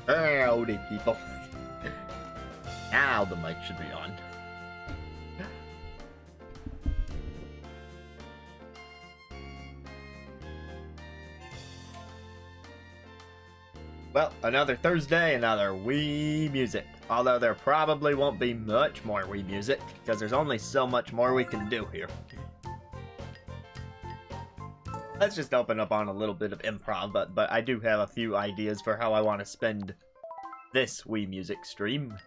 Howdy, people. Now the mic should be on. Well, another Thursday, another Wii music. Although there probably won't be much more Wii music, because there's only so much more we can do here. Let's just open up on a little bit of improv, but I do have a few ideas for how I want to spend this Wii music stream.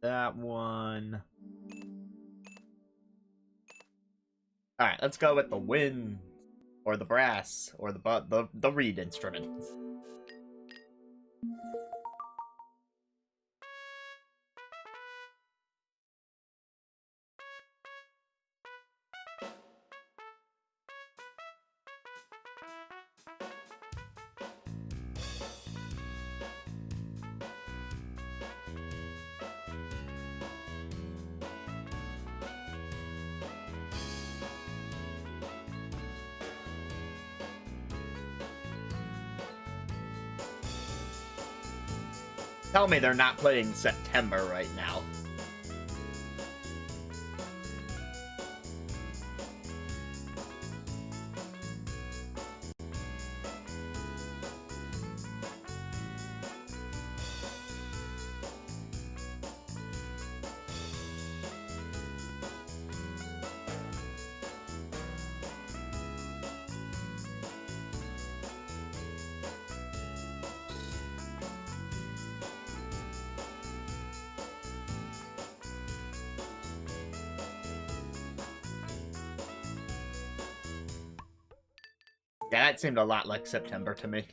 That one. Alright, let's go with the wind, or the brass, or the reed instruments. Tell me they're not playing September right now. Yeah, that seemed a lot like September to me.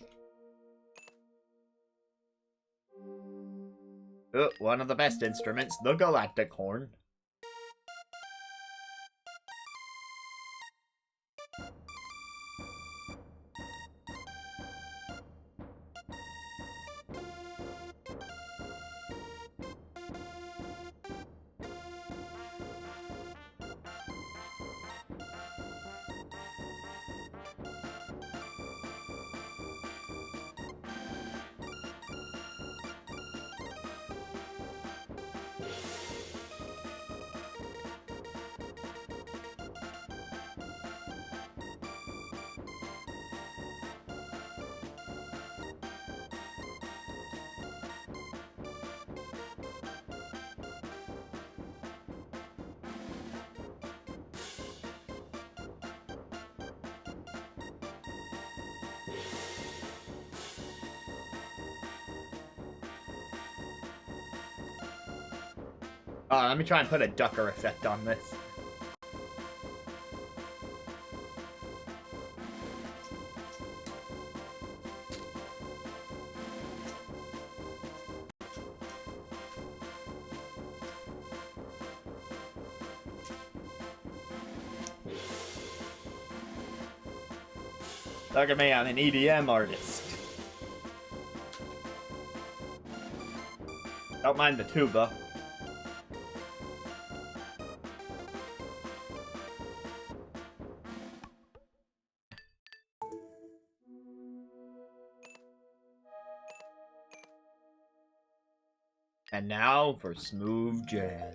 Oh, one of the best instruments, the Galactic Horn. Let me try and put a ducker effect on this. Look at me, I'm an EDM artist. Don't mind the tuba. And now for smooth jazz.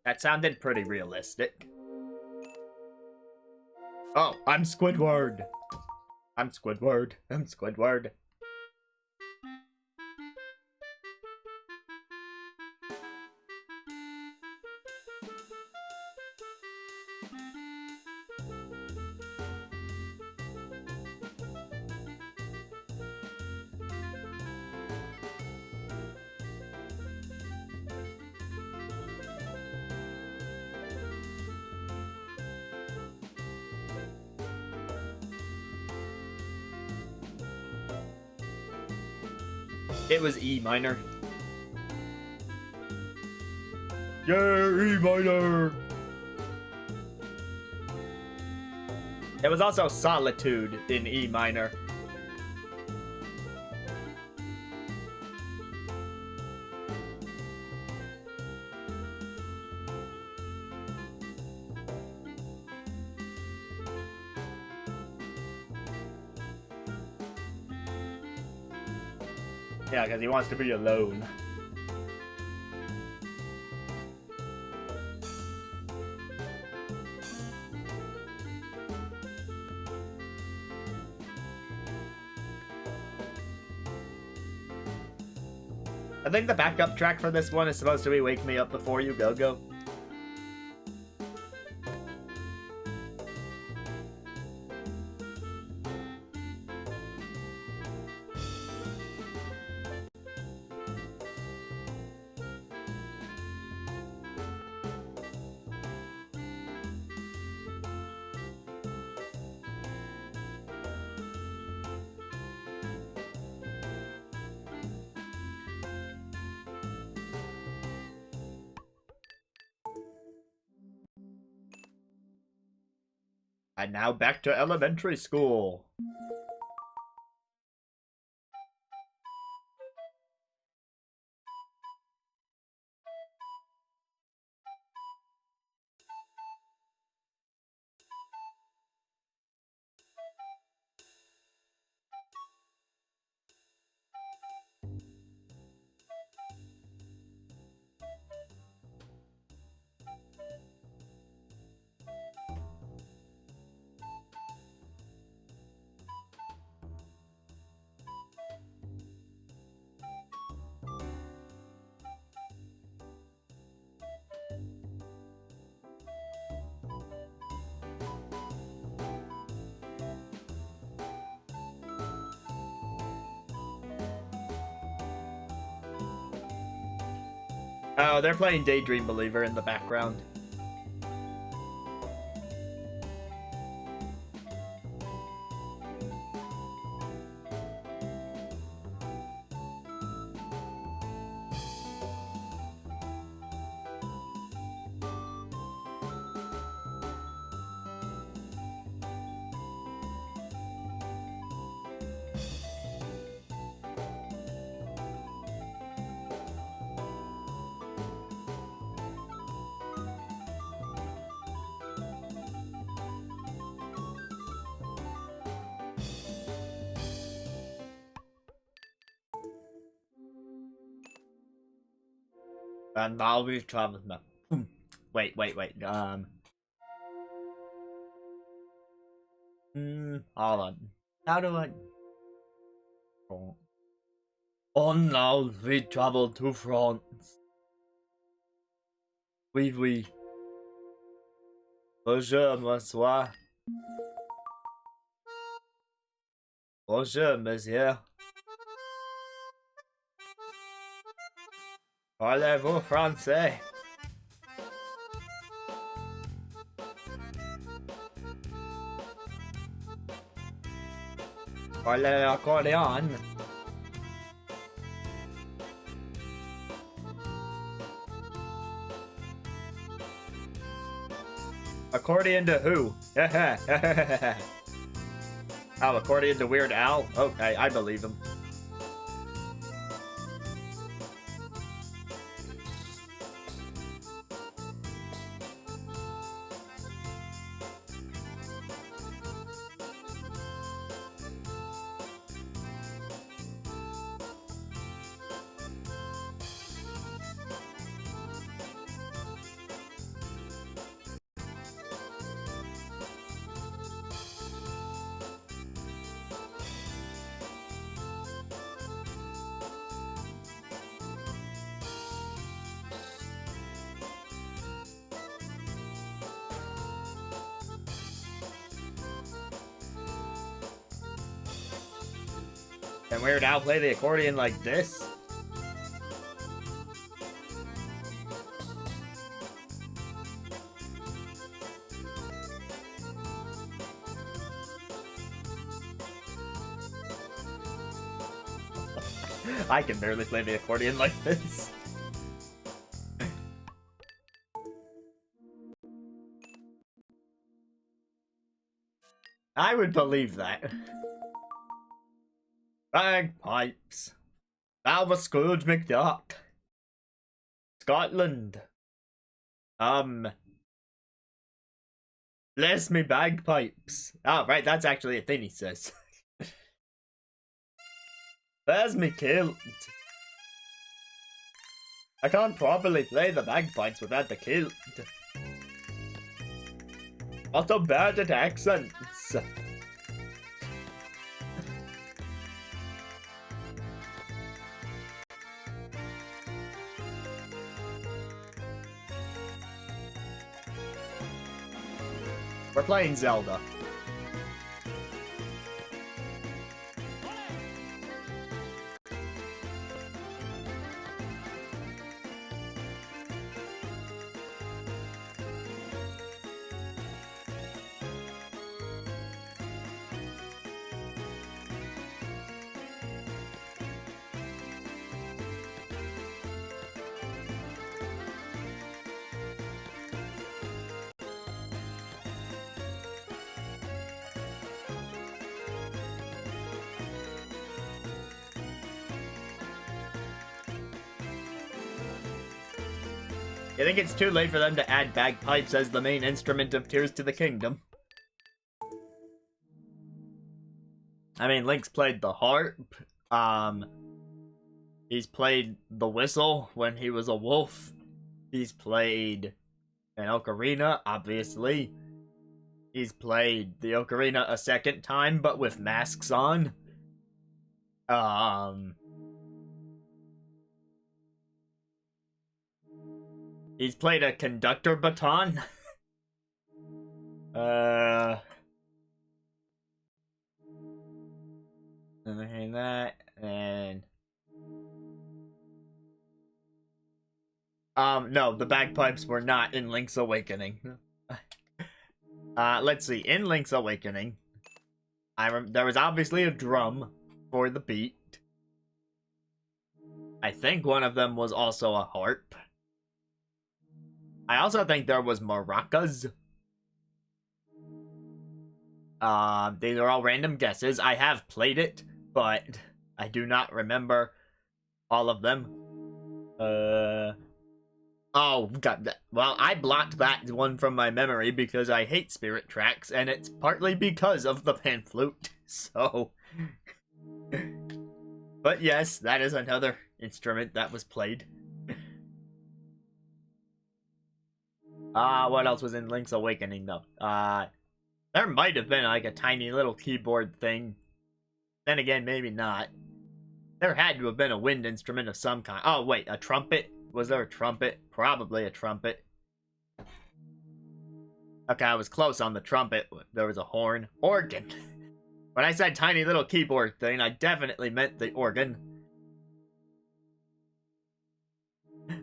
That sounded pretty realistic. Oh, I'm Squidward. I'm Squidward. I'm Squidward. It was E minor. Yeah, E minor. It was also Solitude in E minor. Yeah, because he wants to be alone. I think the backup track for this one is supposed to be Wake Me Up Before You Go Go. And now back to elementary school. Oh, they're playing Daydream Believer in the background. And now we travel now. Wait. Hold on. How do I? Oh, now we travel to France. Oui. Bonjour, bonsoir. Bonjour, monsieur. Parlez-vous français? Parlez accordion? Accordion to who? Oh, accordion to Weird Al? Okay, I believe him. Can Weird Al play the accordion like this? I can barely play the accordion like this. I would believe that. Bagpipes. Alva Scrooge McDuck. Scotland. Bless me bagpipes. Oh, right, that's actually a thing he says. There's me kilt. I can't properly play the bagpipes without the kilt. Also bad at accents. We're playing Zelda. You think it's too late for them to add bagpipes as the main instrument of Tears to the Kingdom? I mean, Link's played the harp. He's played the whistle when he was a wolf. He's played an ocarina, obviously. He's played the ocarina a second time, but with masks on. He's played a conductor baton. And that, and... no, the bagpipes were not in Link's Awakening. Let's see, in Link's Awakening, there was obviously a drum for the beat. I think one of them was also a harp. I also think there was maracas. These are all random guesses. I have played it, but I do not remember all of them. Oh, God. Well, I blocked that one from my memory because I hate Spirit Tracks, and it's partly because of the pan flute, so... But yes, that is another instrument that was played. What else was in Link's Awakening, though? There might have been, like, a tiny little keyboard thing. Then again, maybe not. There had to have been a wind instrument of some kind. Oh, wait, a trumpet? Was there a trumpet? Probably a trumpet. Okay, I was close on the trumpet. There was a horn. Organ. When I said tiny little keyboard thing, I definitely meant the organ.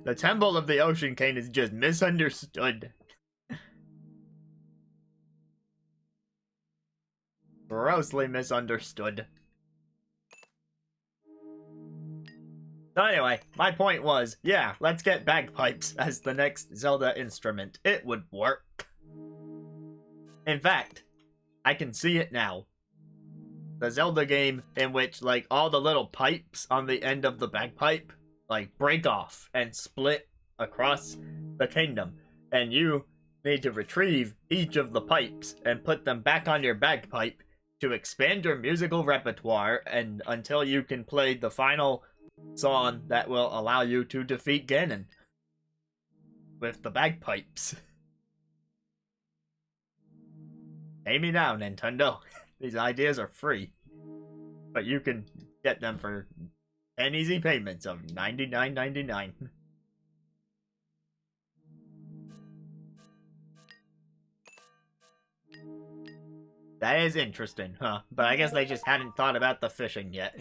The Temple of the Ocean King is just misunderstood. Grossly misunderstood. So anyway, my point was, yeah, let's get bagpipes as the next Zelda instrument. It would work. In fact, I can see it now. The Zelda game in which, like, all the little pipes on the end of the bagpipe, like, break off and split across the kingdom. And you need to retrieve each of the pipes and put them back on your bagpipe to expand your musical repertoire and until you can play the final song that will allow you to defeat Ganon with the bagpipes. Pay me now, Nintendo. These ideas are free, but you can get them for 10 easy payments of $99.99. That is interesting, huh? But I guess they just hadn't thought about the fishing yet.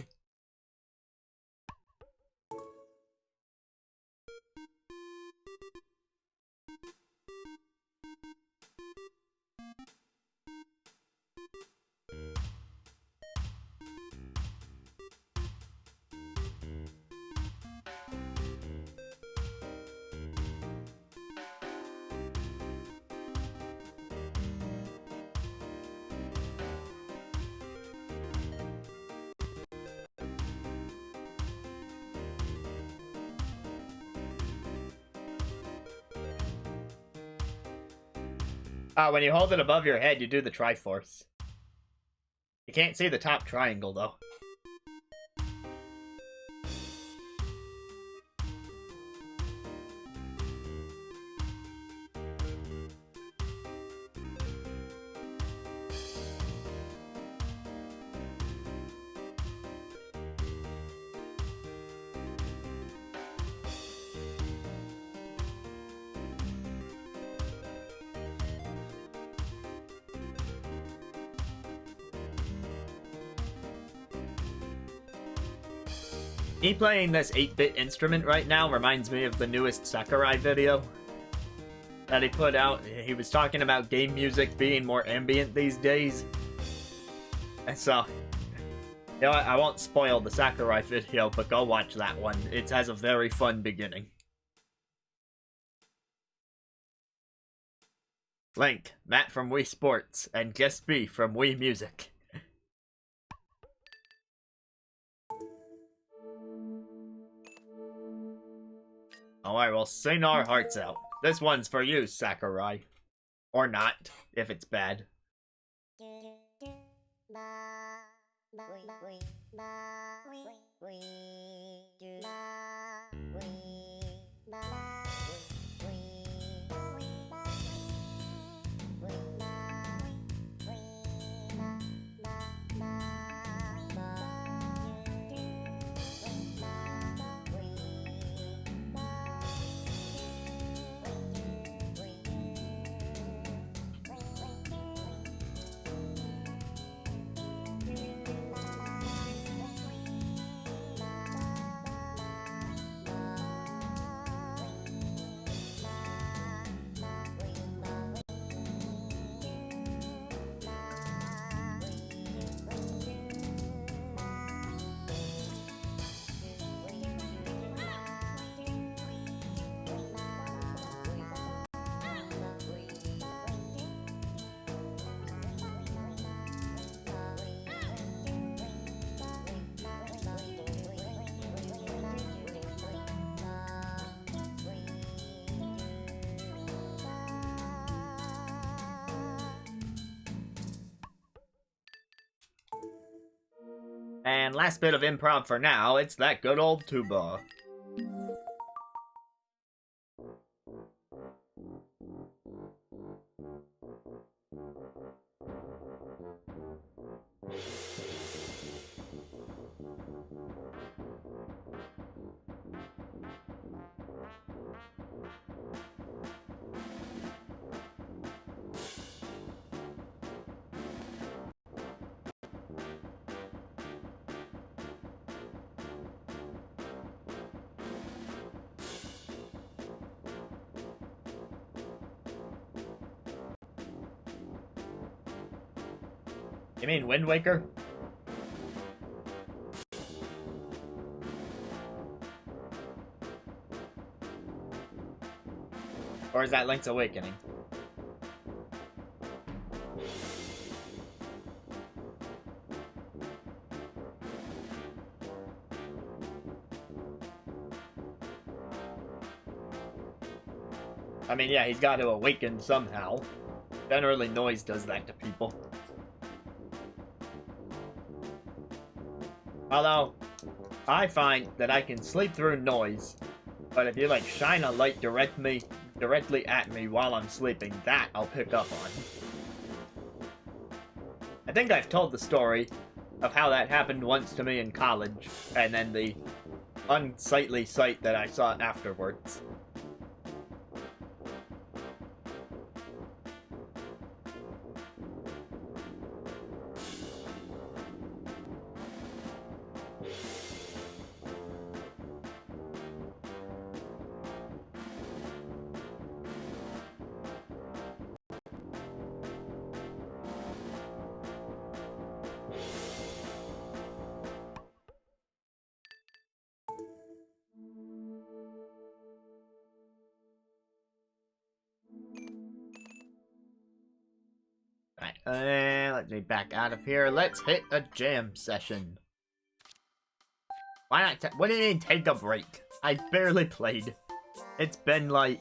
When you hold it above your head, you do the Triforce. You can't see the top triangle, though. Me playing this 8-bit instrument right now reminds me of the newest Sakurai video that he put out. He was talking about game music being more ambient these days. And so, you know what, I won't spoil the Sakurai video, but go watch that one. It has a very fun beginning. Link, Matt from Wii Sports, and Just B from Wii Music. Alright, well, sing our hearts out. This one's for you, Sakurai. Or not, if it's bad. And last bit of improv for now, it's that good old tuba. You mean Wind Waker? Or is that Link's Awakening? I mean, yeah, he's got to awaken somehow. Generally, noise does that to people. Although, I find that I can sleep through noise, but if you like shine a light directly at me while I'm sleeping, that I'll pick up on. I think I've told the story of how that happened once to me in college, and then the unsightly sight that I saw afterwards. Right, let's be back out of here. Let's hit a jam session. Why not? What do you mean take a break? I barely played. It's been like...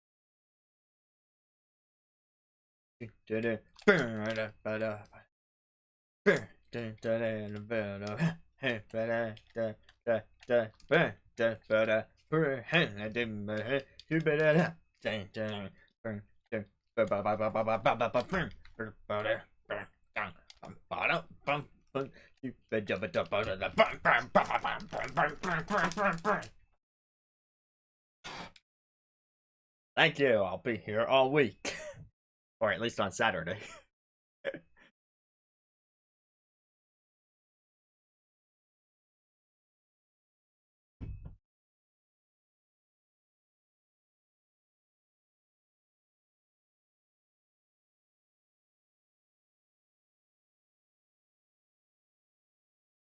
Thank you. I'll be here all week. Or at least on Saturday.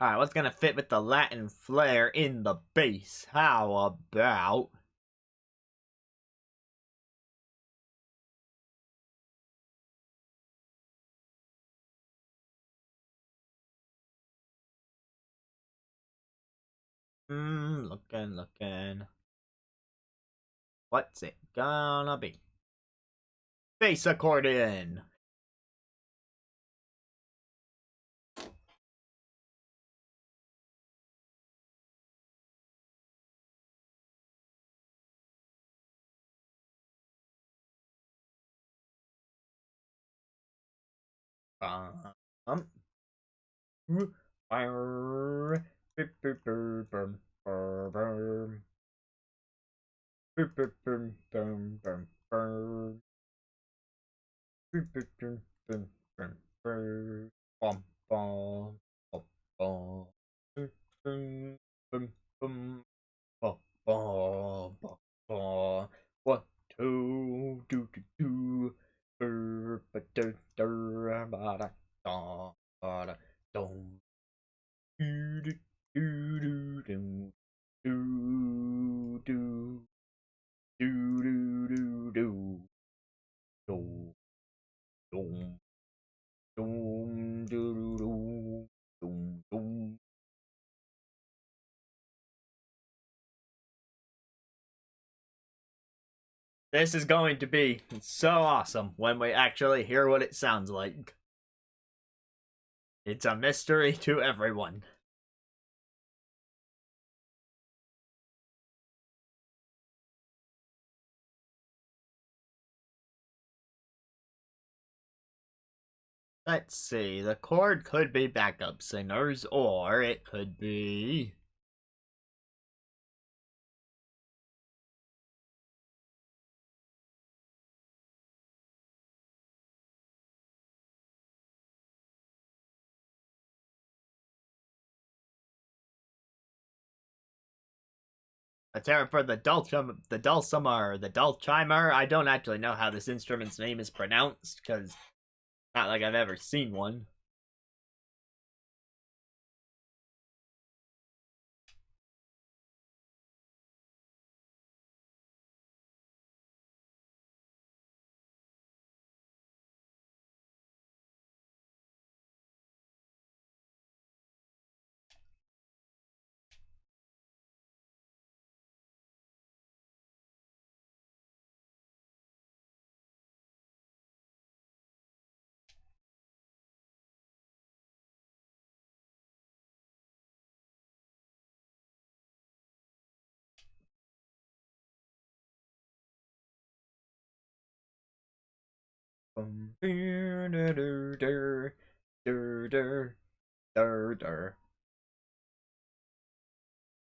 Alright, what's gonna fit with the Latin flair in the bass? How about... looking. What's it gonna be? Bass accordion! Um, What to do? This is going to be so awesome when we actually hear what it sounds like. It's a mystery to everyone. Let's see, the chord could be backup singers, or it could be... Let's hear it for the dulcimer, the dulcimer. I don't actually know how this instrument's name is pronounced, because not like I've ever seen one.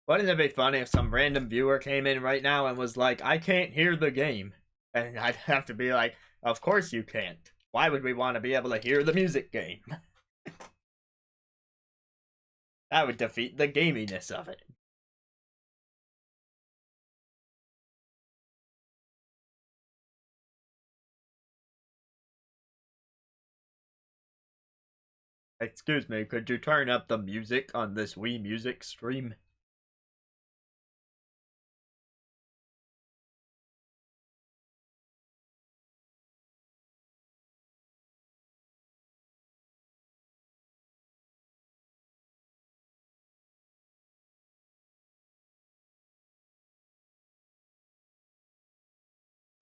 Wouldn't it be funny if some random viewer came in right now and was like, I can't hear the game? And I'd have to be like, of course you can't. Why would we want to be able to hear the music game? That would defeat the gaminess of it. Excuse me, could you turn up the music on this Wii Music stream?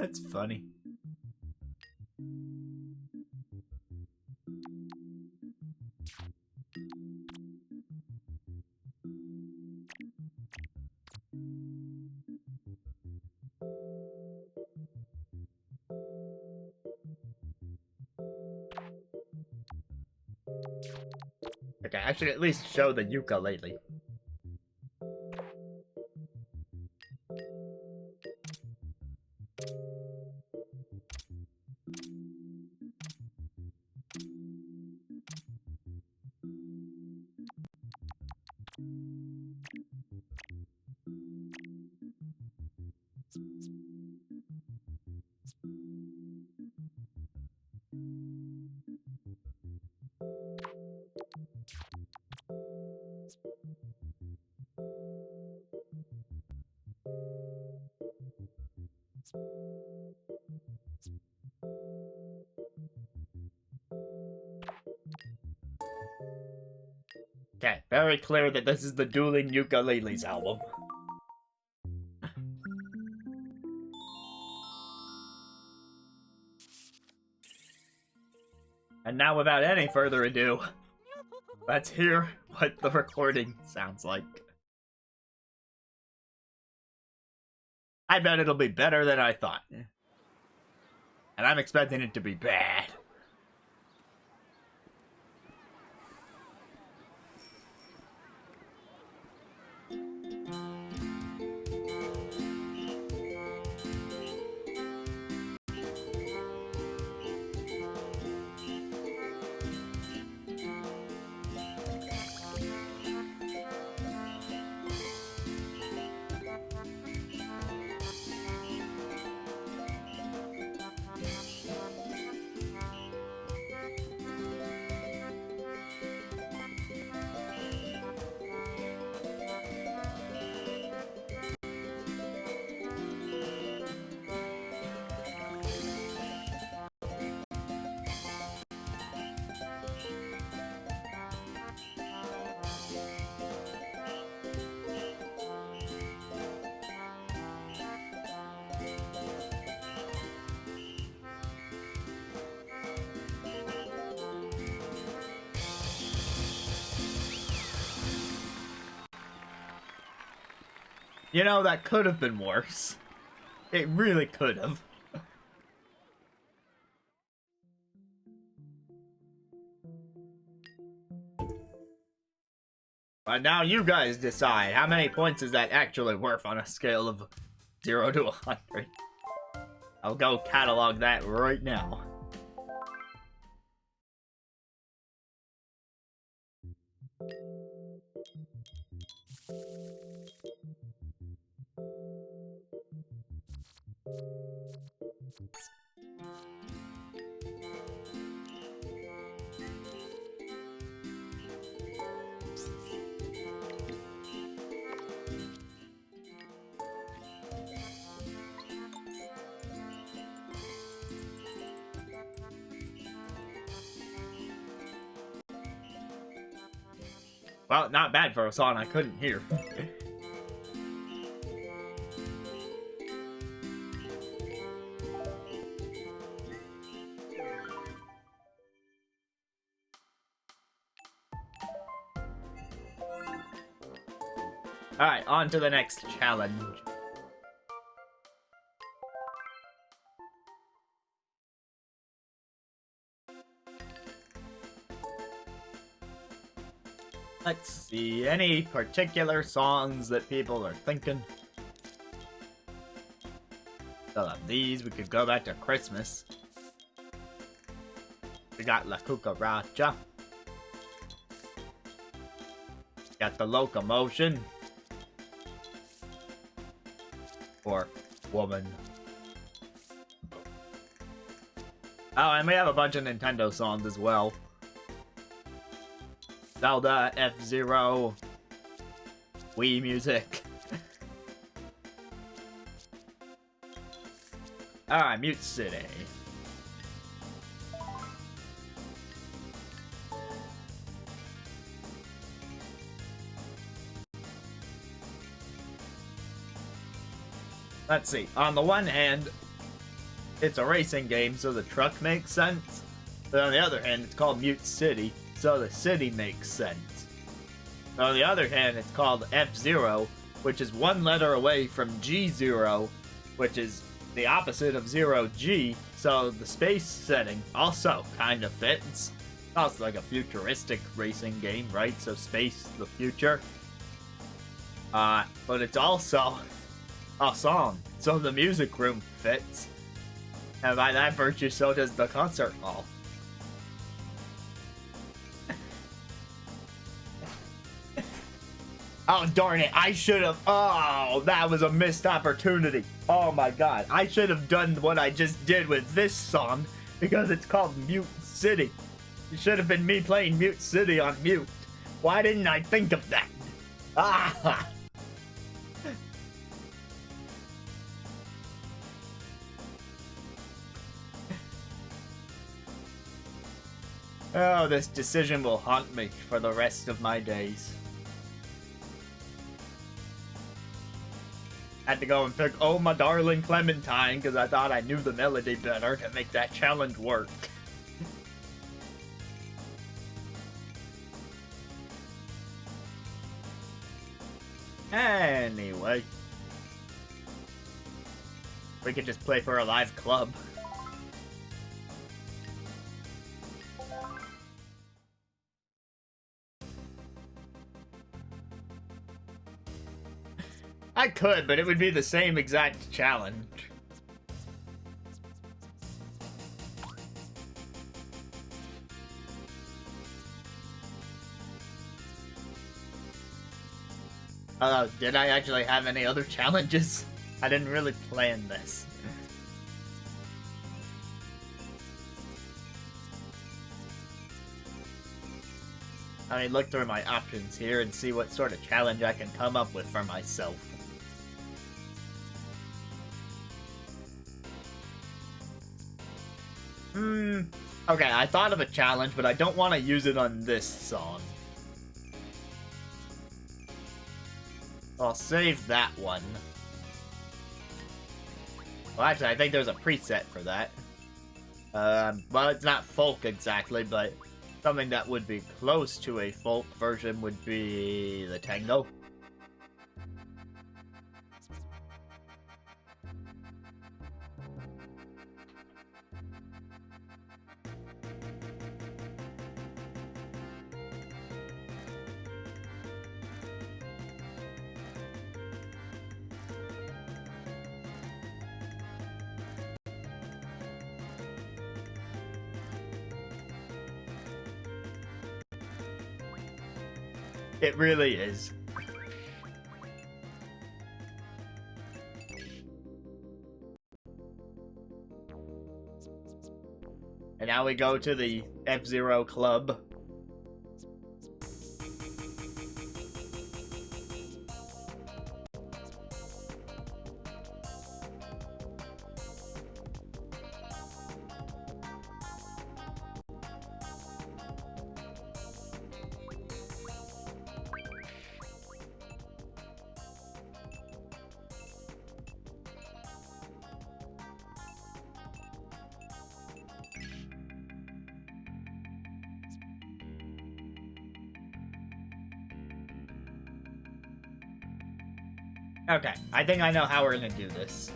That's funny. Okay, I should at least show the ukulele. Okay, very clear that this is the Dueling Ukuleles album. And now, without any further ado, let's hear what the recording sounds like. I bet it'll be better than I thought. And I'm expecting it to be bad. You know, that could have been worse. It really could have. But now you guys decide, how many points is that actually worth on a scale of 0 to 100? I'll go catalog that right now. Well, not bad for a song I couldn't hear. Alright, on to the next challenge. Let's see, any particular songs that people are thinking? So of these, we could go back to Christmas. We got La Cucaracha. Got the Locomotion. Or Woman. Oh, and we have a bunch of Nintendo songs as well. Zelda, F-Zero, Wii music. Alright, Mute City. Let's see. On the one hand, it's a racing game, so the truck makes sense. But on the other hand, it's called Mute City, so the city makes sense. But on the other hand, it's called F-Zero, which is one letter away from G-Zero, which is the opposite of Zero G, so the space setting also kind of fits. It's also like a futuristic racing game, right? So space, the future. But it's also a song, so the music room fits. And by that virtue, so does the concert hall. Oh, darn it. I should have... Oh, that was a missed opportunity. Oh, my God. I should have done what I just did with this song because it's called Mute City. It should have been me playing Mute City on mute. Why didn't I think of that? Ah! Oh, this decision will haunt me for the rest of my days. Had to go and pick Oh My Darling Clementine because I thought I knew the melody better to make that challenge work. Anyway. We could just play for a live club. I could, but it would be the same exact challenge. Did I actually have any other challenges? I didn't really plan this. I mean, look through my options here and see what sort of challenge I can come up with for myself. Okay, I thought of a challenge, but I don't want to use it on this song. I'll save that one. Well, actually, I think there's a preset for that. Well, it's not folk exactly, but something that would be close to a folk version would be the tango. It really is. And now we go to the F-Zero Club. Okay, I think I know how we're gonna do this.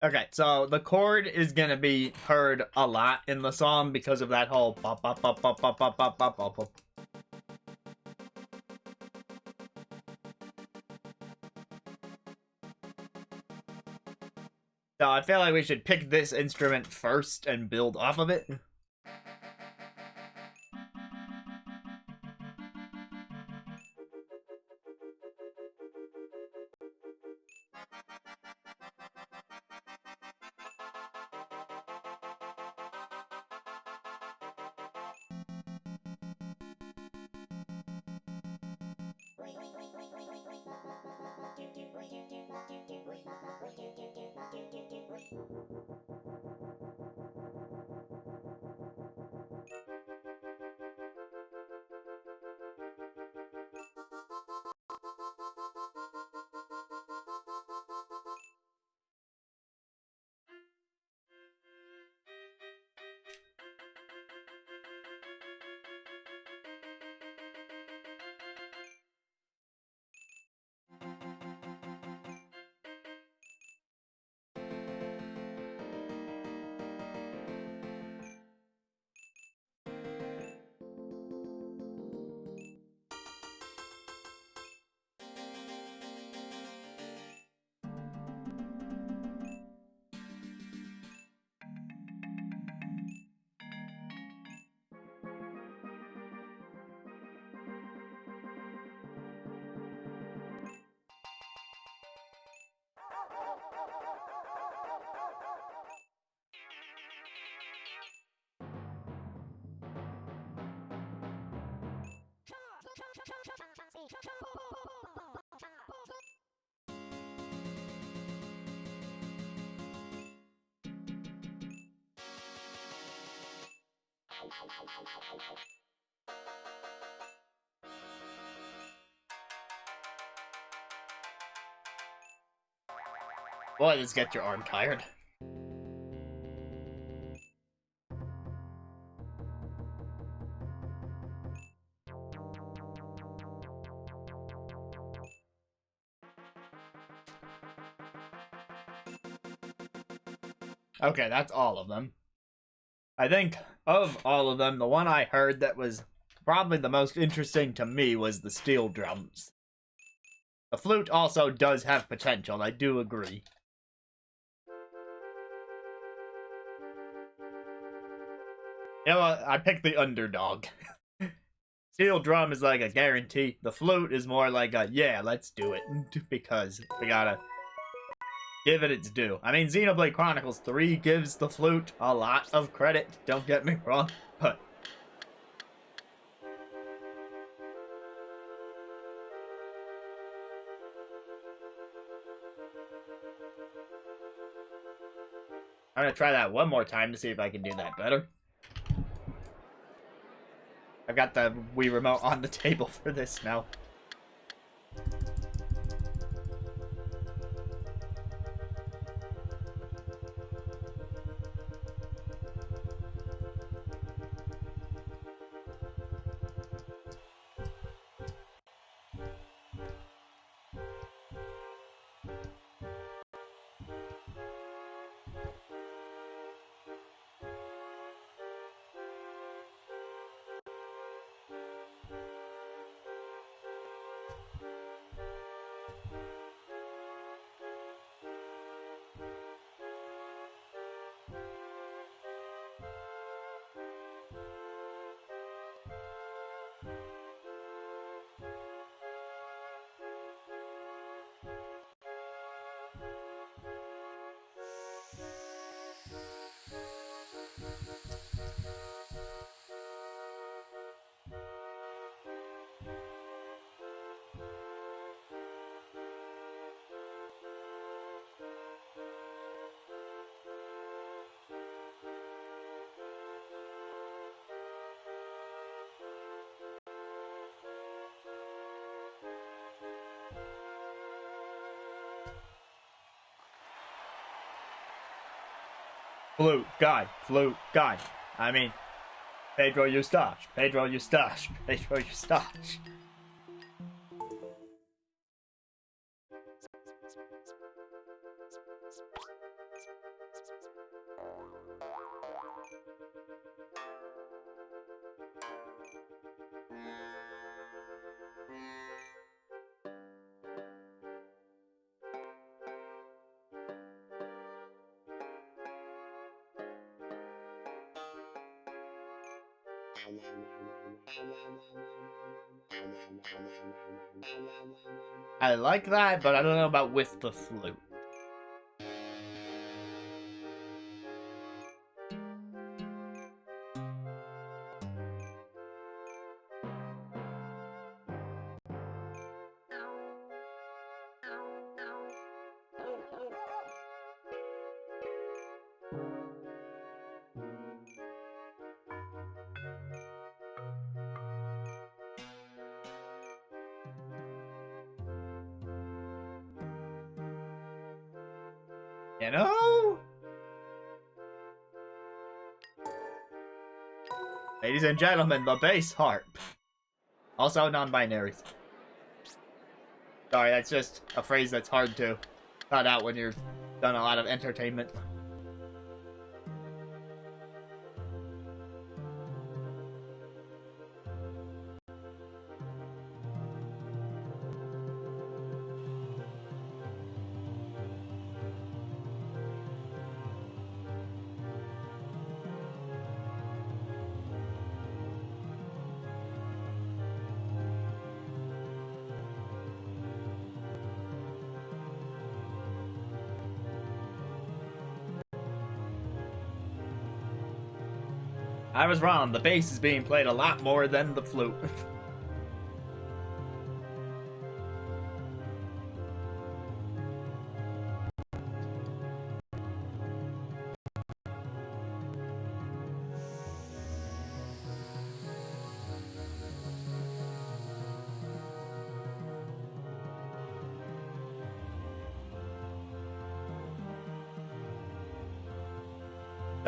Okay, so the chord is gonna be heard a lot in the song because of that whole pop pop pop pop pop pop pop pop pop pop. So I feel like we should pick this instrument first and build off of it. Boy, this gets your arm tired. Okay, that's all of them. I think of all of them, the one I heard that was probably the most interesting to me was the steel drums. The flute also does have potential, I do agree. You know what? I picked the underdog. Steel drum is like a guarantee. The flute is more like a, yeah, let's do it. Because we gotta give it its due. I mean, Xenoblade Chronicles 3 gives the flute a lot of credit, don't get me wrong, but... I'm gonna try that one more time to see if I can do that better. I've got the Wii Remote on the table for this now. Flute guy. I mean, Pedro Eustache. I like that, but I don't know about with the flute. You know? Ladies and gentlemen, the bass harp. Also non-binaries. Sorry, that's just a phrase that's hard to cut out when you're done a lot of entertainment. I was wrong, the bass is being played a lot more than the flute.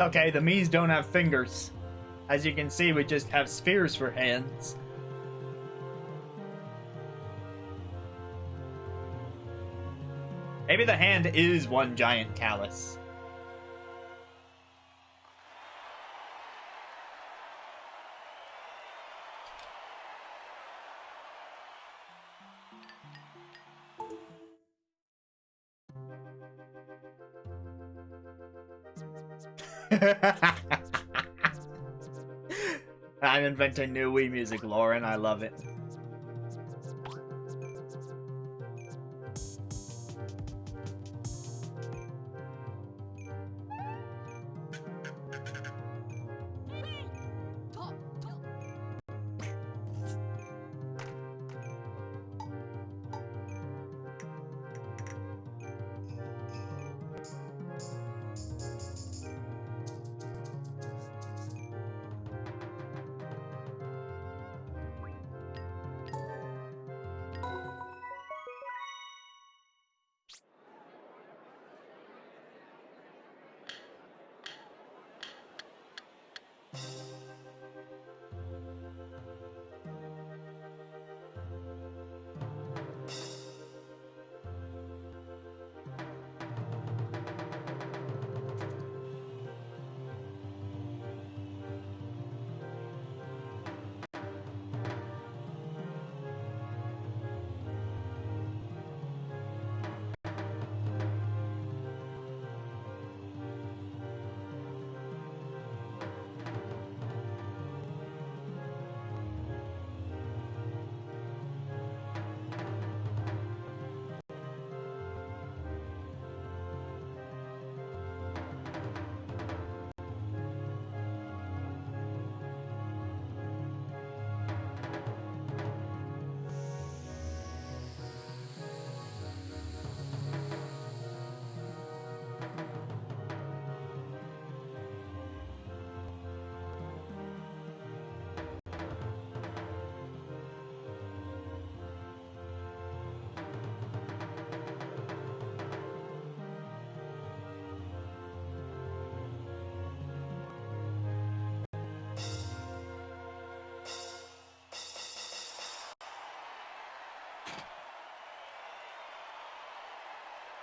Okay, the Miis don't have fingers. As you can see, we just have spheres for hands. Maybe the hand is one giant callus. I'm inventing new Wii music, Lauren. I love it.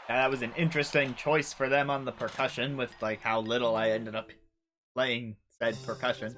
Yeah, that was an interesting choice for them on the percussion with like how little I ended up playing said percussion.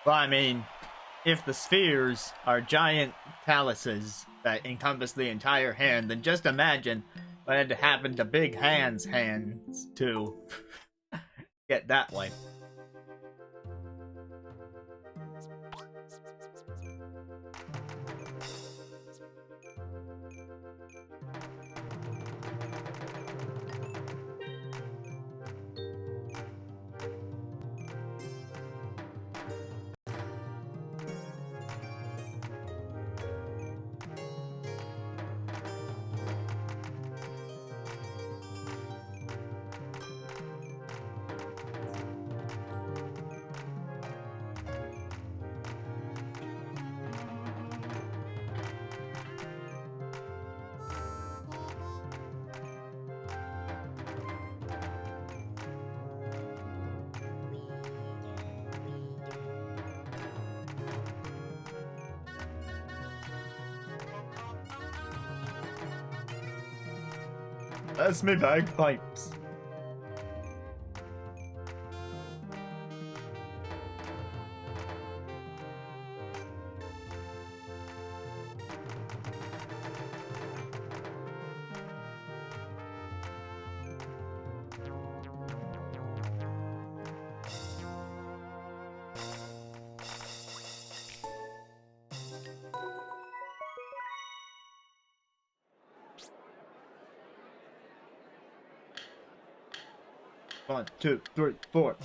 Well, I mean, if the spheres are giant calluses that encompass the entire hand, then just imagine what had to happen to Big Hand's hands to get that way. That's me bagpipes. One, two, three, four.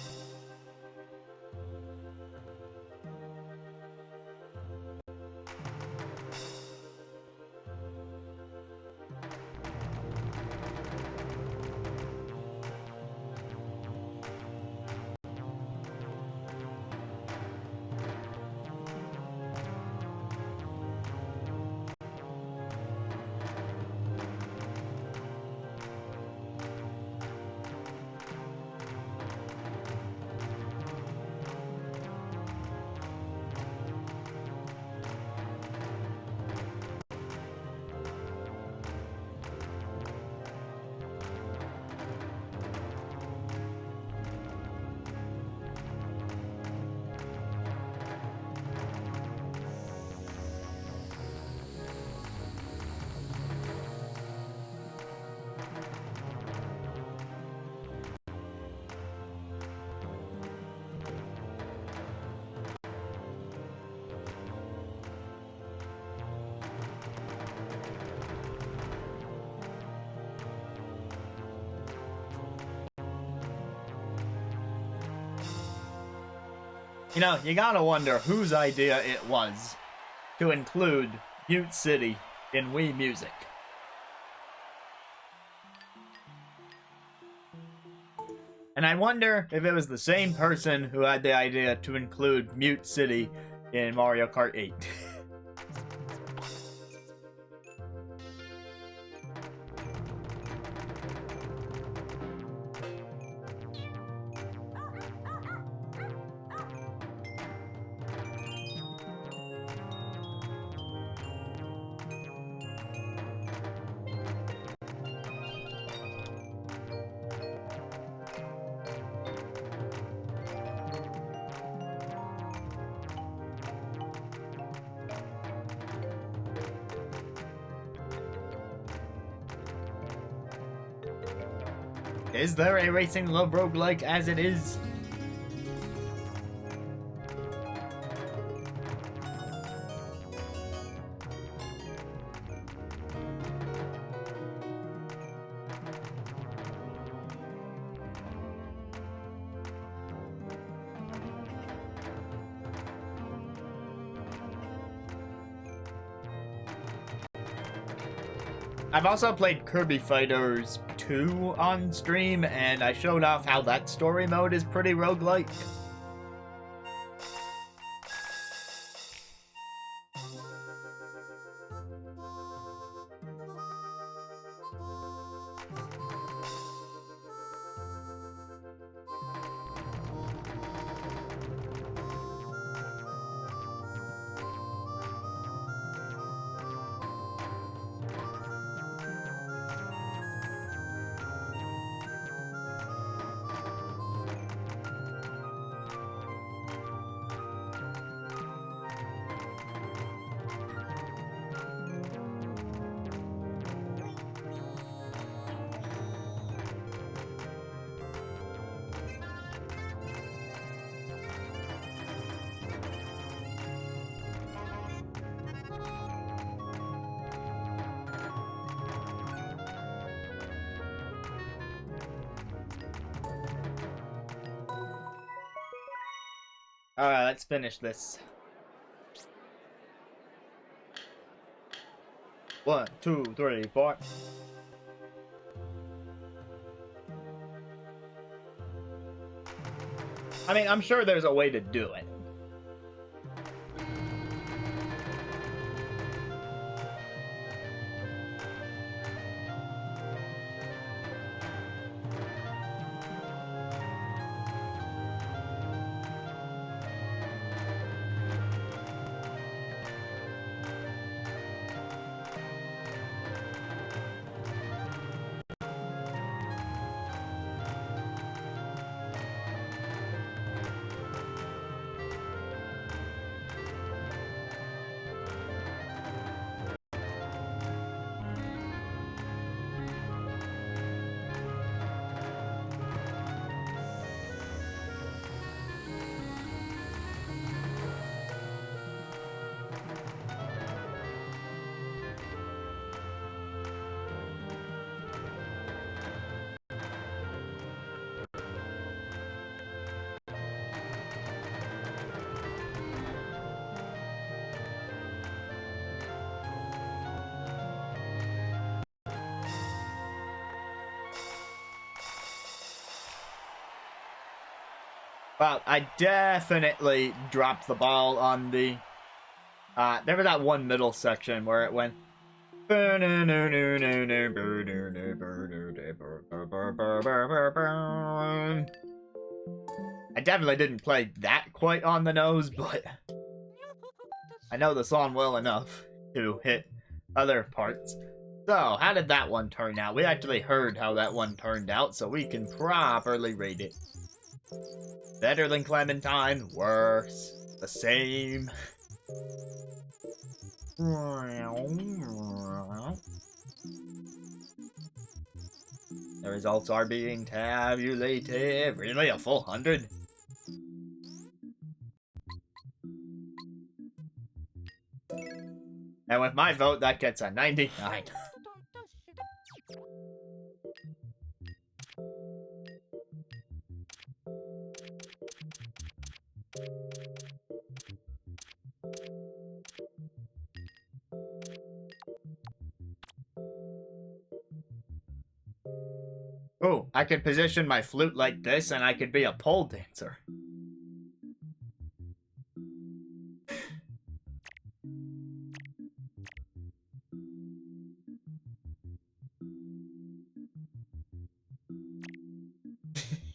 You know, you gotta wonder whose idea it was to include Mute City in Wii Music. And I wonder if it was the same person who had the idea to include Mute City in Mario Kart 8. Is there a Racing Love roguelike as it is? I've also played Kirby Fighters 2 on stream, and I showed off how that story mode is pretty roguelike. Alright, let's finish this. 1, 2, 3, 4. I mean, I'm sure there's a way to do it. Well, I definitely dropped the ball on the... there was that one middle section where it went... I definitely didn't play that quite on the nose, but I know the song well enough to hit other parts. So, how did that one turn out? We actually heard how that one turned out, so we can properly rate it. Better than Clementine, worse, the same. The results are being tabulated. Really, a full 100? And with my vote, that gets a 99. Oh, I could position my flute like this and I could be a pole dancer.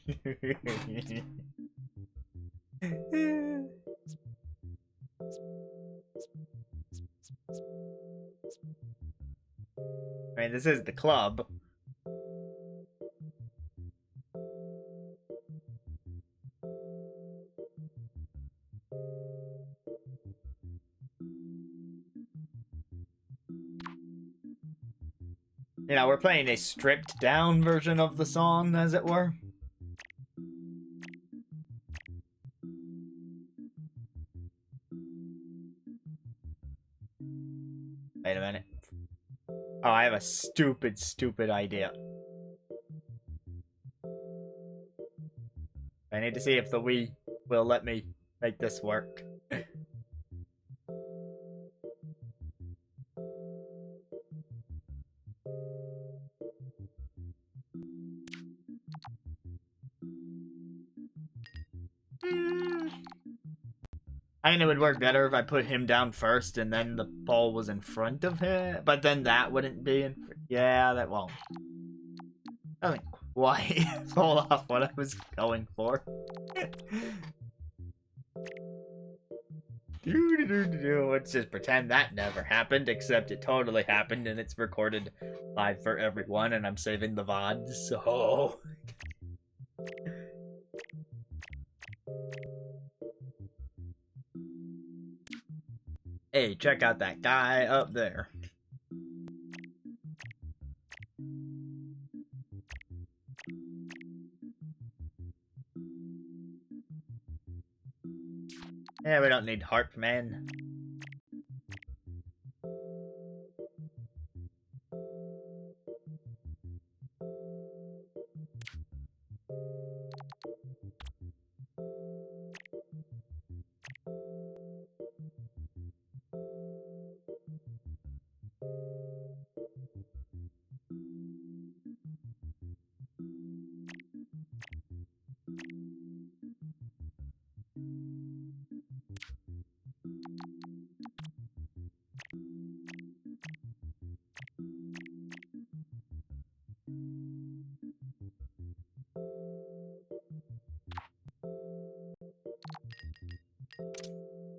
I mean, this is the club. You know, we're playing a stripped down version of the song, as it were. Wait a minute. Oh, I have a stupid, stupid idea. I need to see if the Wii will let me make this work. I think it would work better if I put him down first and then the ball was in front of him. But then that wouldn't be in... Yeah, that won't. Doesn't quite pull off what I was going for. Let's just pretend that never happened, except it totally happened and it's recorded live for everyone and I'm saving the VOD, so... Hey, check out that guy up there. Yeah, we don't need harp, man.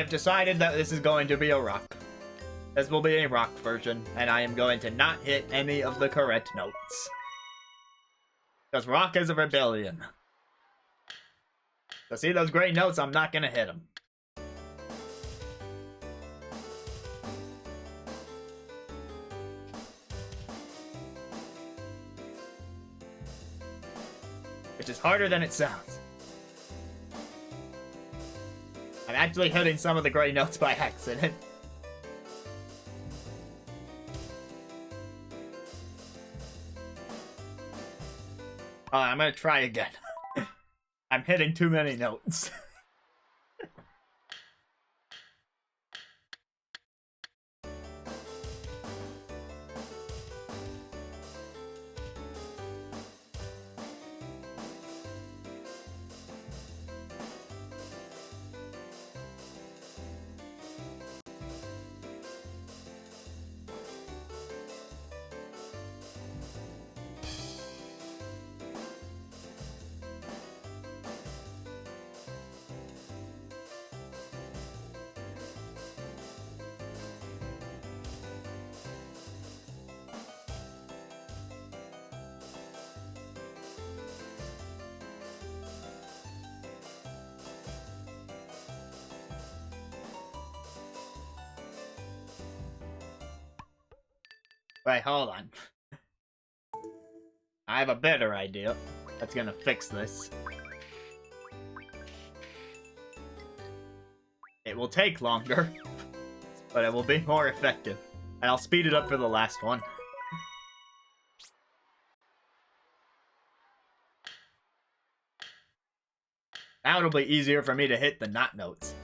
have decided that this is going to be a rock. This will be a rock version, and I am going to not hit any of the correct notes. Because rock is a rebellion. So see those gray notes? I'm not gonna hit them. Which is harder than it sounds. I'm actually hitting some of the gray notes by accident. I'm gonna try again. I'm hitting too many notes. Wait, hold on. I have a better idea that's gonna fix this. It will take longer, but it will be more effective. And I'll speed it up for the last one. Now it'll be easier for me to hit the not notes.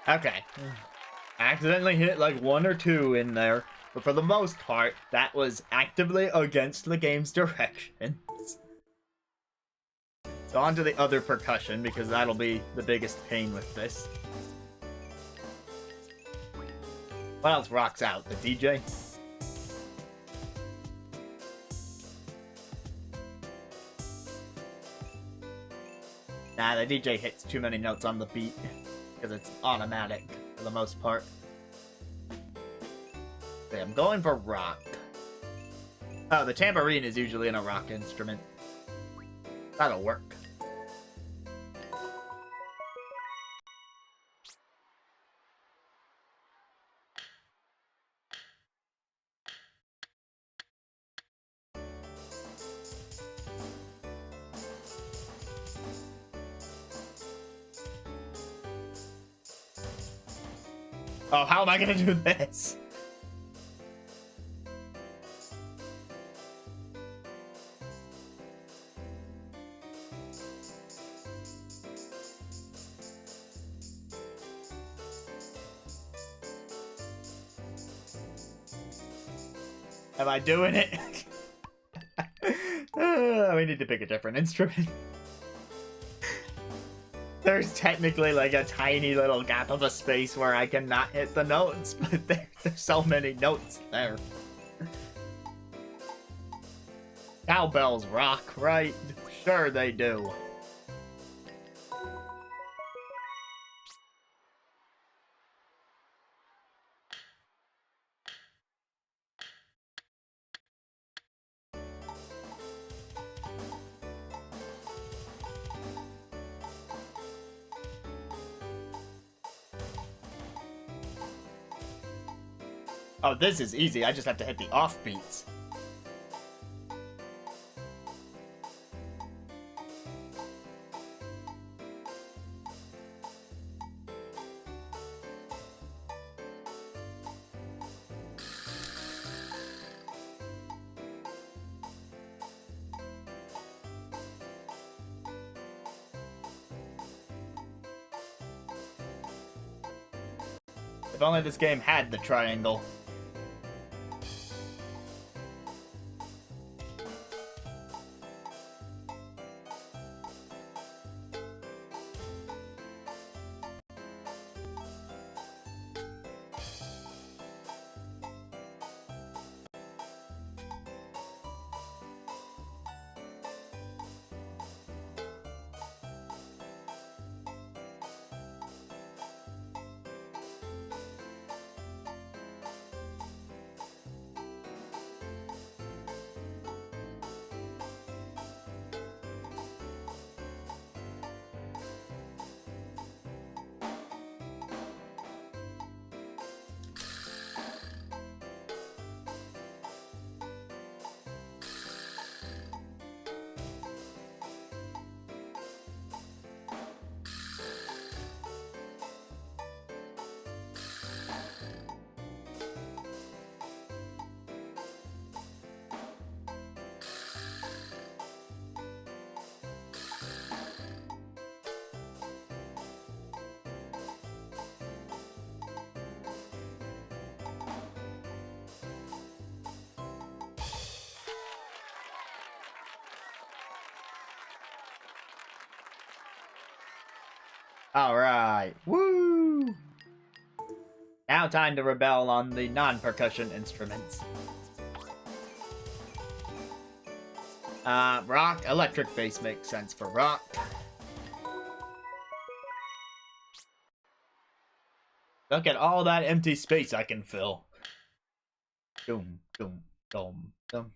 Okay. I accidentally hit like 1 or 2 in there, but for the most part, that was actively against the game's directions. So on to the other percussion, because that'll be the biggest pain with this. What else rocks out? The DJ? Nah, the DJ hits too many notes on the beat. Because it's automatic for the most part. Okay, I'm going for rock. Oh, the tambourine is usually in a rock instrument. That'll work. Oh, how am I gonna do this? Am I doing it? We need to pick a different instrument. There's technically like a tiny little gap of a space where I cannot hit the notes, but there's so many notes there. Cowbells rock, right? Sure they do. Oh, this is easy. I just have to hit the offbeats. If only this game had the triangle. Alright, woo! Now time to rebel on the non-percussion instruments. Rock, electric bass makes sense for rock. Look at all that empty space I can fill. Doom, doom, doom, doom.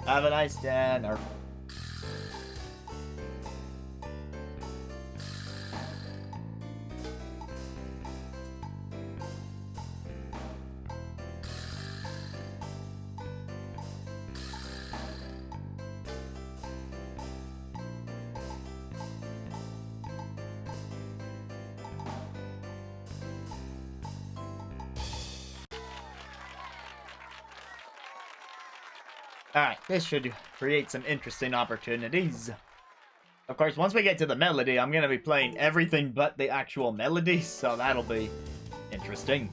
Have a nice dinner. Alright, this should create some interesting opportunities. Of course, once we get to the melody, I'm gonna be playing everything but the actual melody, so that'll be interesting.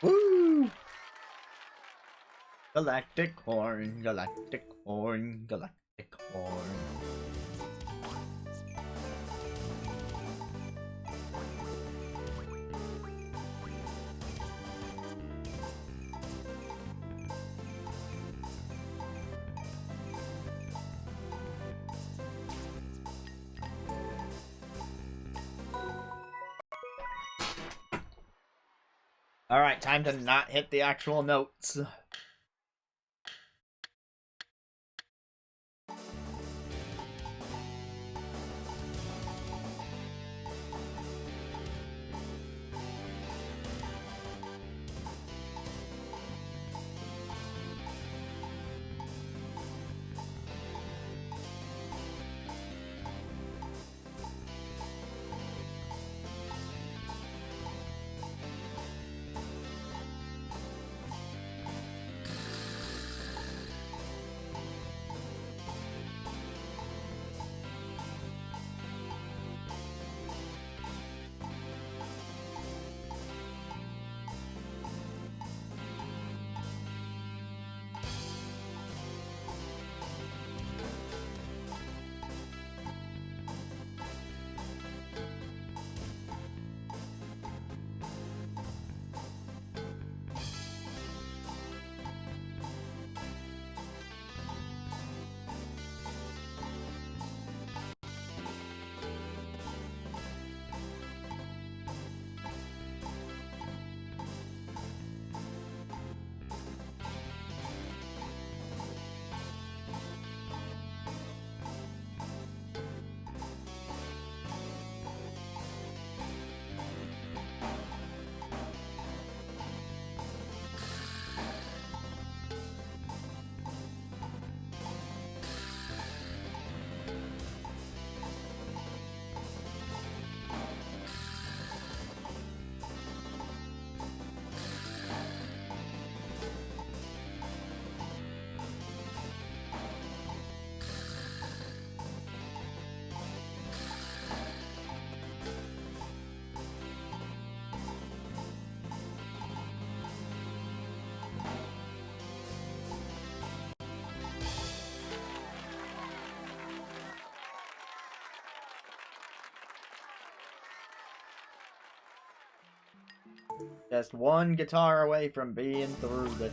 Woo! Galactic horn, galactic horn, galactic horn. Alright, time to not hit the actual notes. Just one guitar away from being through this.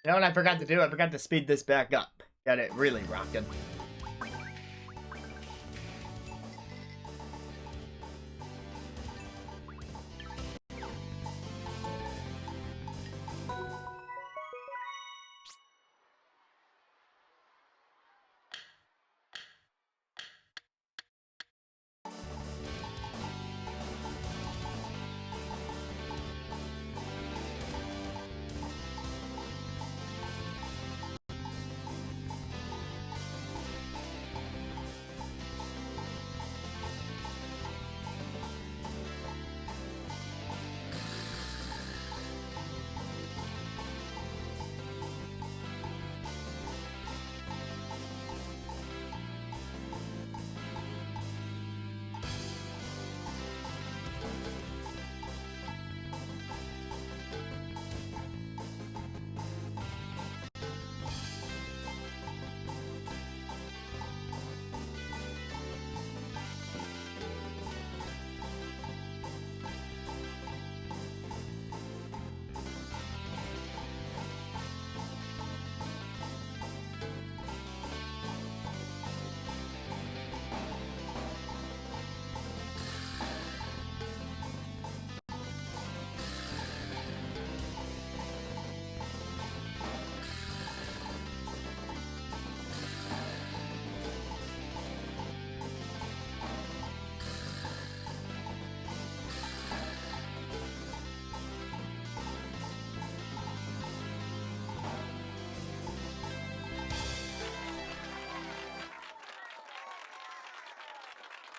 You know what I forgot to do? I forgot to speed this back up. Got it really rocking.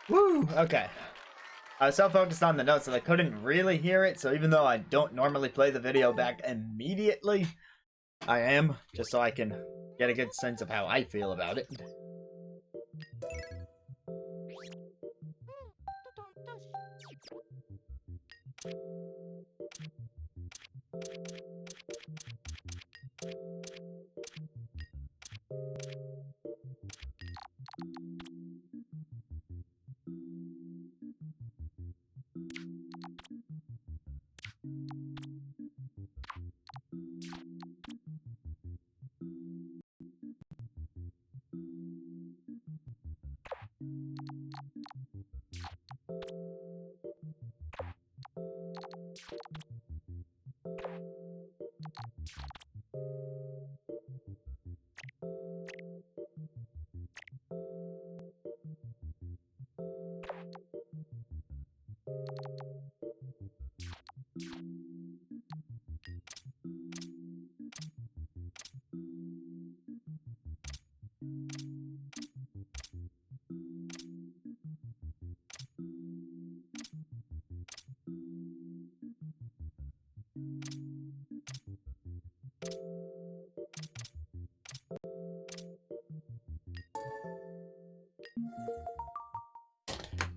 Woo! Okay. I was so focused on the notes that I couldn't really hear it, so even though I don't normally play the video back immediately, I am, just so I can get a good sense of how I feel about it.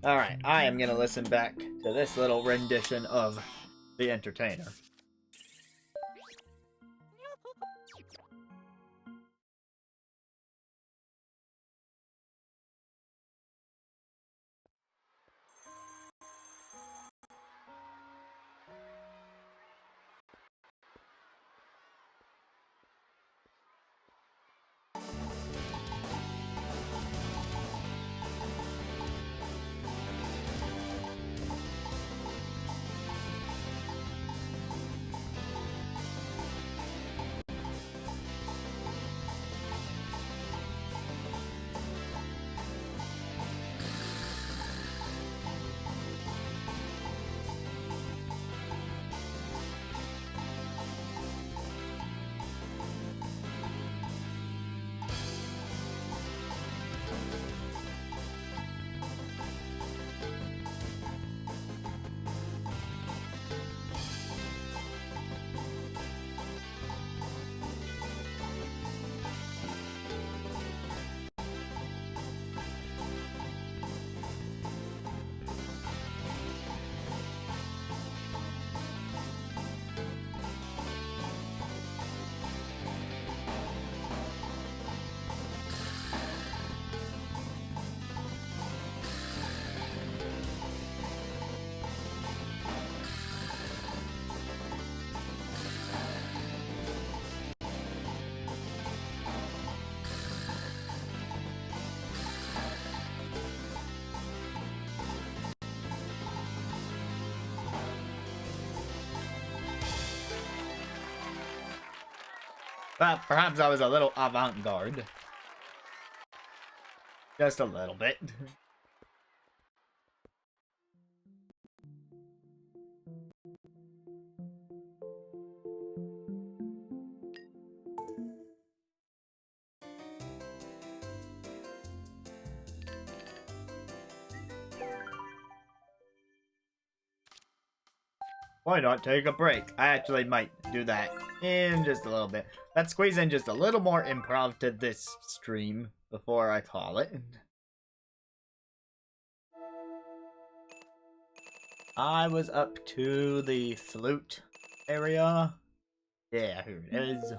Alright, I am gonna listen back to this little rendition of The Entertainer. Well, perhaps I was a little avant-garde. Just a little bit. Why not take a break? I actually might do that in just a little bit. Let's squeeze in just a little more improv to this stream before I call it. I was up to the flute area. Yeah, here it is.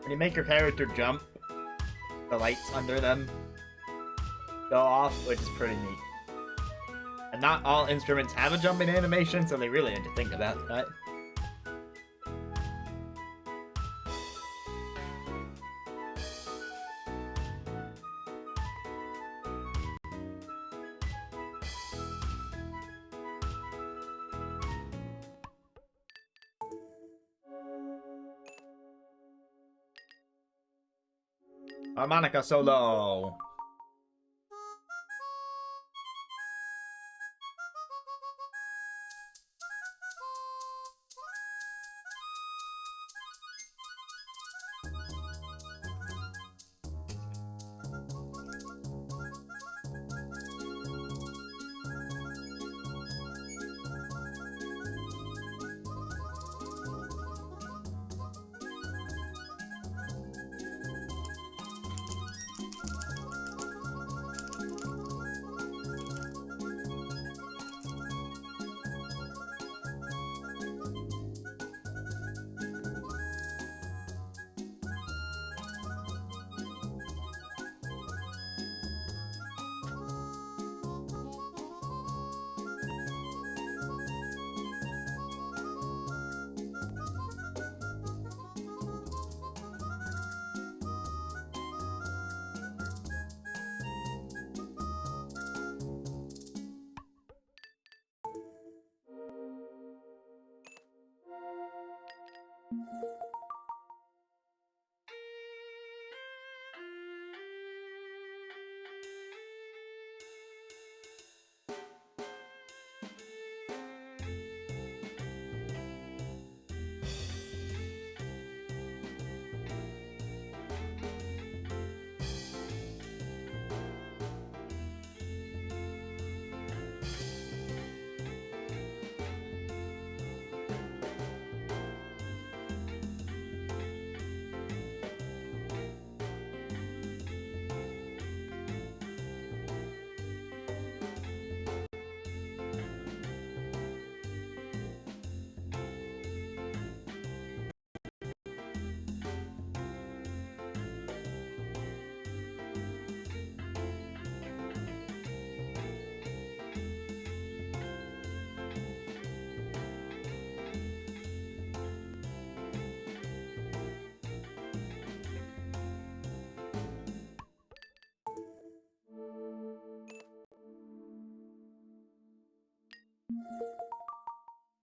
When you make your character jump, the lights under them go off, which is pretty neat. And not all instruments have a jumping animation, so they really had to think about that. Harmonica solo.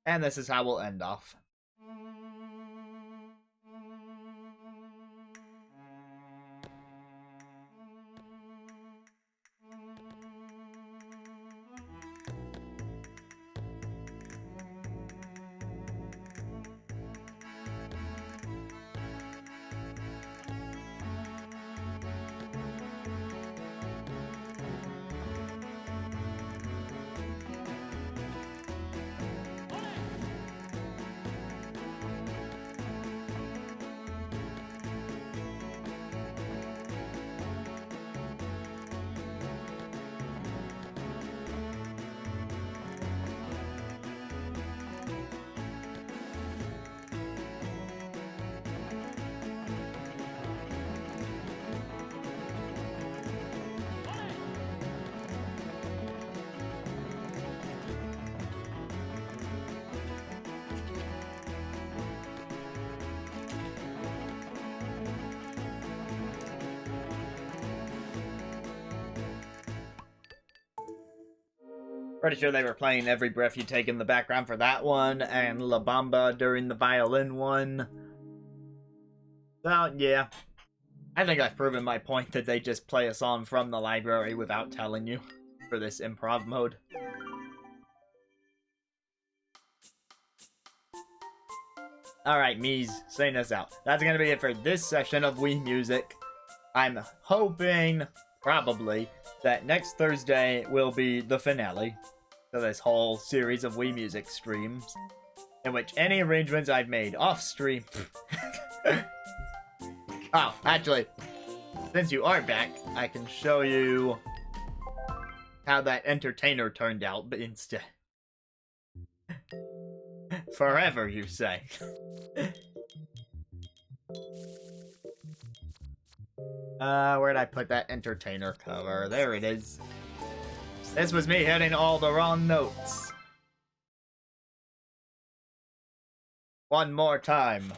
And this is how we'll end off. Pretty sure they were playing Every Breath You Take in the background for that one, and La Bamba during the violin one. So, yeah. I think I've proven my point that they just play a song from the library without telling you for this improv mode. Alright, Mies, sing us out. That's gonna be it for this session of Wii Music. I'm hoping, probably, that next Thursday will be the finale to this whole series of Wii Music streams, in which any arrangements I've made off-stream... Oh, actually, since you are back, I can show you how that entertainer turned out, but instead... Forever, you say. Where'd I put that entertainer cover? There it is. This was me hitting all the wrong notes. One more time.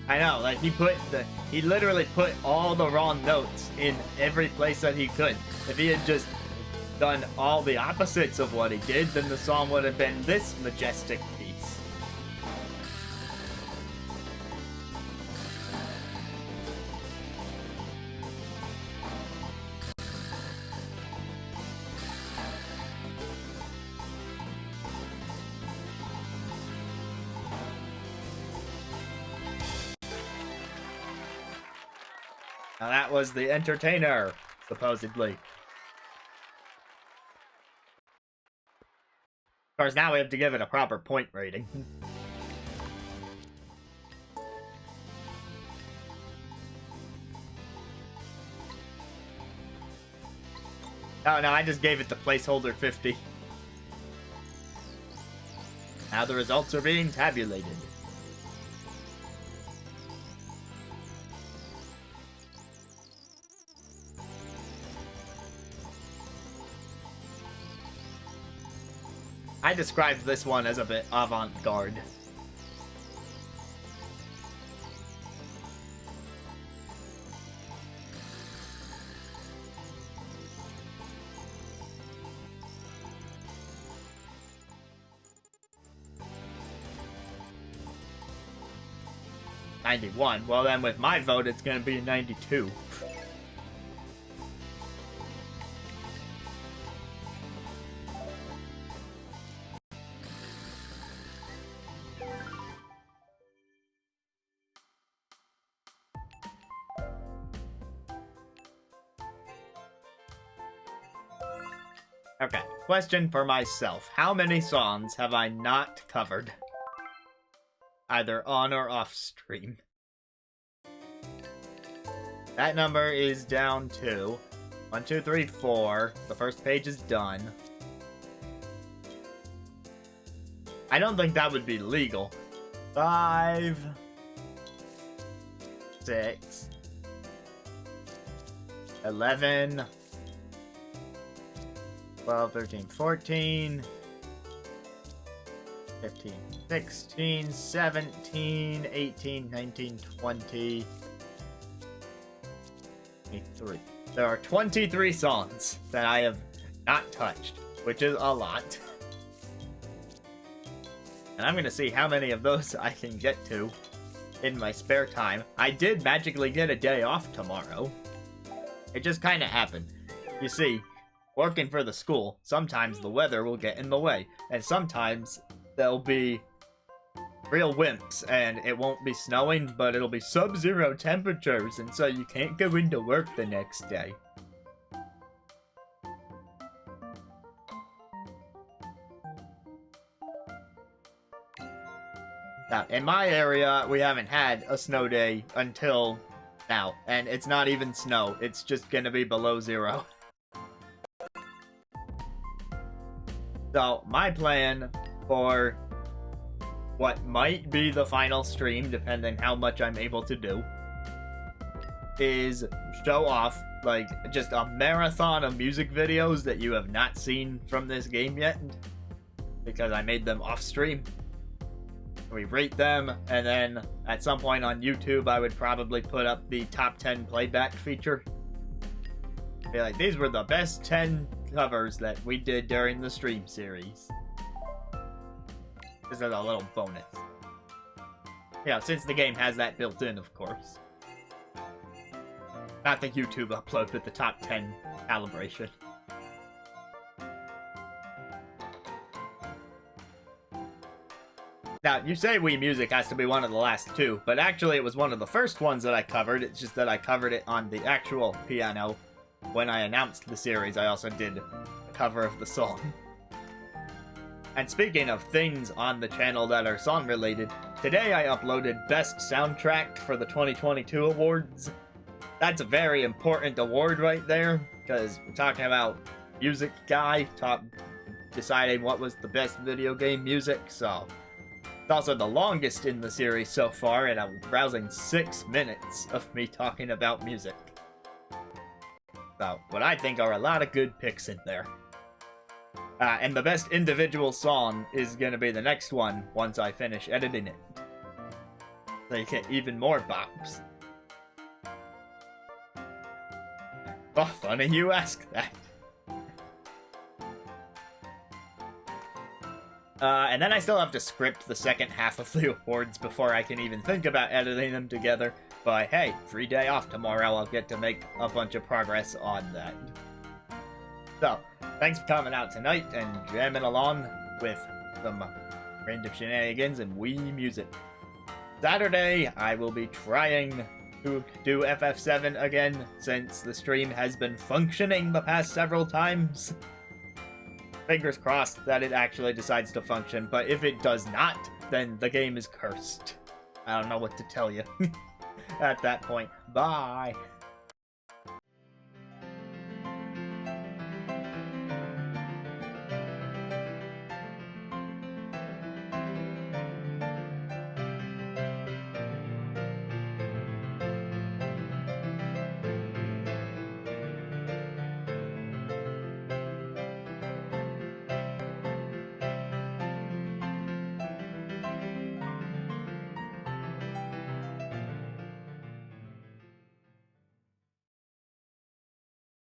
I know, like, he literally put all the wrong notes in every place that he could. If he had just done all the opposites of what he did, then the song would have been this majestic piece. Now that was the entertainer, supposedly. Of course, now we have to give it a proper point rating. Oh no, I just gave it the placeholder 50. Now the results are being tabulated. I described this one as a bit avant-garde. $91. Well then, with my vote, it's gonna be 92. Okay, question for myself. How many songs have I not covered? Either on or off stream. That number is down to 1, 2, 3, 4. The first page is done. I don't think that would be legal. 5, 6, 11, 12, 13, 14, 15, 16, 17, 18, 19, 20, 23. There are 23 songs that I have not touched, which is a lot. And I'm gonna see how many of those I can get to in my spare time. I did magically get a day off tomorrow. It just kind of happened. You see, working for the school, sometimes the weather will get in the way, and sometimes there'll be real wimps, and it won't be snowing, but it'll be sub-zero temperatures, and so you can't go into work the next day. Now, in my area, we haven't had a snow day until now, and it's not even snow, it's just gonna be below zero. So, my plan for what might be the final stream, depending how much I'm able to do, is show off, like, just a marathon of music videos that you have not seen from this game yet, because I made them off-stream. We rate them, and then at some point on YouTube, I would probably put up the top 10 playback feature. Be like, these were the best 10 covers that we did during the stream series. This is a little bonus. Yeah, since the game has that built in, of course. Not the YouTube upload with the top 10 calibration. Now, you say Wii Music has to be one of the last two, but actually it was one of the first ones that I covered. It's just that I covered it on the actual piano. When I announced the series, I also did a cover of the song. And speaking of things on the channel that are song-related, today I uploaded Best Soundtrack for the 2022 awards. That's a very important award right there, because we're talking about music guy, deciding what was the best video game music, so... It's also the longest in the series so far, and I'm browsing 6 minutes of me talking about music. So, what I think are a lot of good picks in there. And the best individual song is gonna be the next one once I finish editing it. So you get even more bops. Oh, funny you ask that. And then I still have to script the second half of the awards before I can even think about editing them together. But hey, free day off tomorrow, I'll get to make a bunch of progress on that. So, thanks for coming out tonight and jamming along with some random shenanigans and Wii Music. Saturday, I will be trying to do FF7 again, since the stream has been functioning the past several times. Fingers crossed that it actually decides to function, but if it does not, then the game is cursed. I don't know what to tell you at that point. Bye!